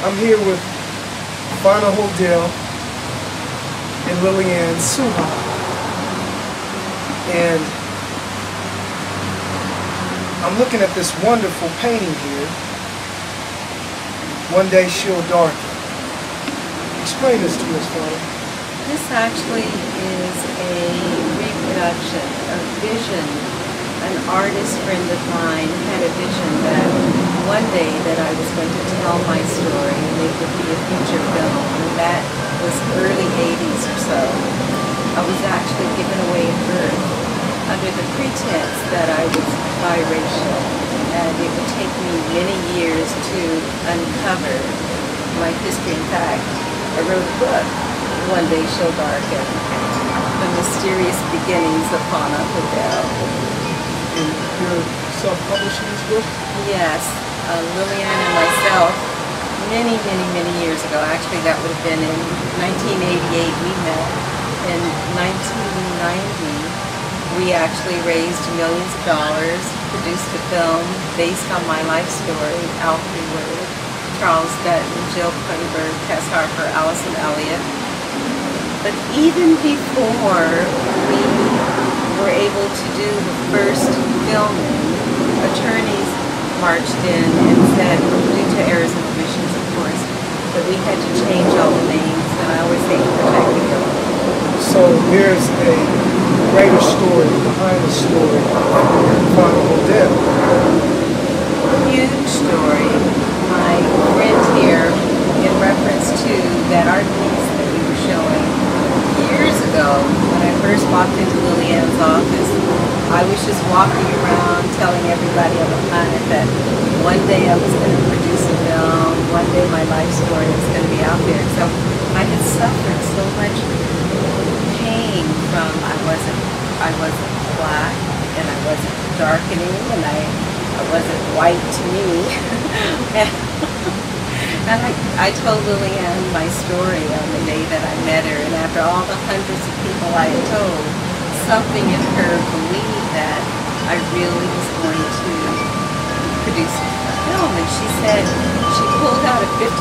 I'm here with Fauna Hodel and Lillian Suha, and I'm looking at this wonderful painting here. One Day She'll Darken. Explain this to us, Fauna. This actually is a reproduction of vision. An artist friend of mine had a vision that one day that I was going to tell my story and it would be a feature film, and that was early 80s or so. I was actually given away at birth under the pretense that I was biracial, and it would take me many years to uncover my history. In fact, I wrote a book, One Day She'll Darken, The Mysterious Beginnings of Fauna Hodel. And you're self-publishing this book? Yes, Lillian and myself, many years ago. Actually, that would have been in 1988. We met. In 1990, we actually raised millions of dollars, produced a film based on my life story, Alfred Wood, Charles Dutton, Jill Cronenberg, Tess Harper, Allison Elliott. But even before we were able to do the first filming, attorneys marched in and said, due to errors and omissions, of course, that we had to change all the names, and I always say to protect the guilty. So there's a greater story behind the story of Fauna Hodel. Huge story. My friend here, in reference to that art piece that we were showing years ago, when I first walked into Lillian's office, I was just walking around telling everybody on the planet that one day I was going to produce a film, one day my life story was going to be out there. So I had suffered so much pain from I wasn't black, and I wasn't darkening, and I wasn't white to me. And I told Lillian my story on the day that I met her, and after all the hundreds of people I had told, something in her believed that I really was going to produce a film. And she said, she pulled out a $50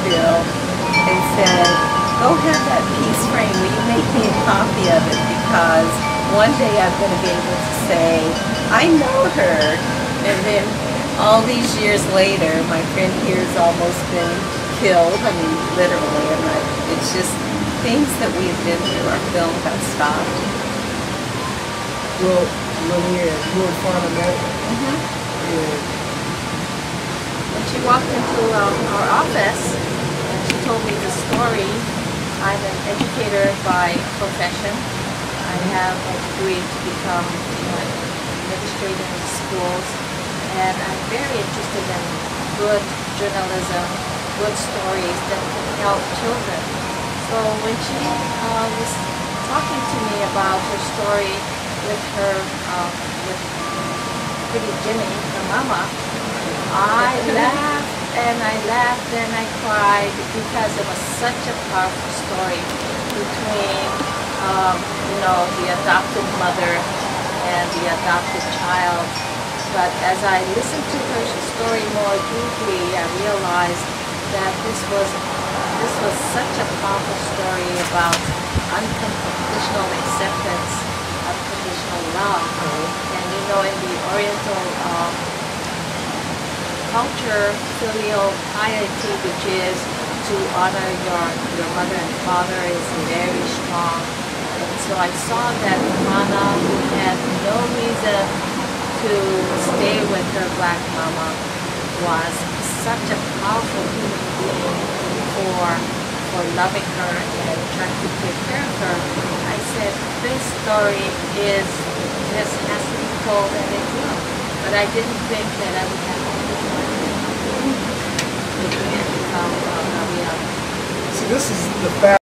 bill and said, go have that piece framed, will you make me a copy of it, because one day I'm going to be able to say, I know her. And then all these years later, my friend here has almost been killed. I mean, literally. It's just things that we've been through. Our film got stopped. Well, Lillian, you and Fauna met. And when she walked into our office and she told me the story, I'm an educator by profession. I have a degree to become an administrator in schools, and I'm very interested in good journalism, good stories that can help children. So when she was talking to me about her story with her, with pretty Jimmy, her mama, I laughed and I cried, because it was such a powerful story between, the adopted mother and the adopted child. But as I listened to her story more deeply, I realized that this was such a powerful story about unconditional acceptance, unconditional love. And in the Oriental culture, filial piety, which is to honor your mother and father, is very strong. And so I saw that Fauna, who had no reason to stay with her black mama, was such a powerful human being for loving her and trying to take care of her. I said, this story has to be told, and it will. But I didn't think that I would have to do it. so this is the fact.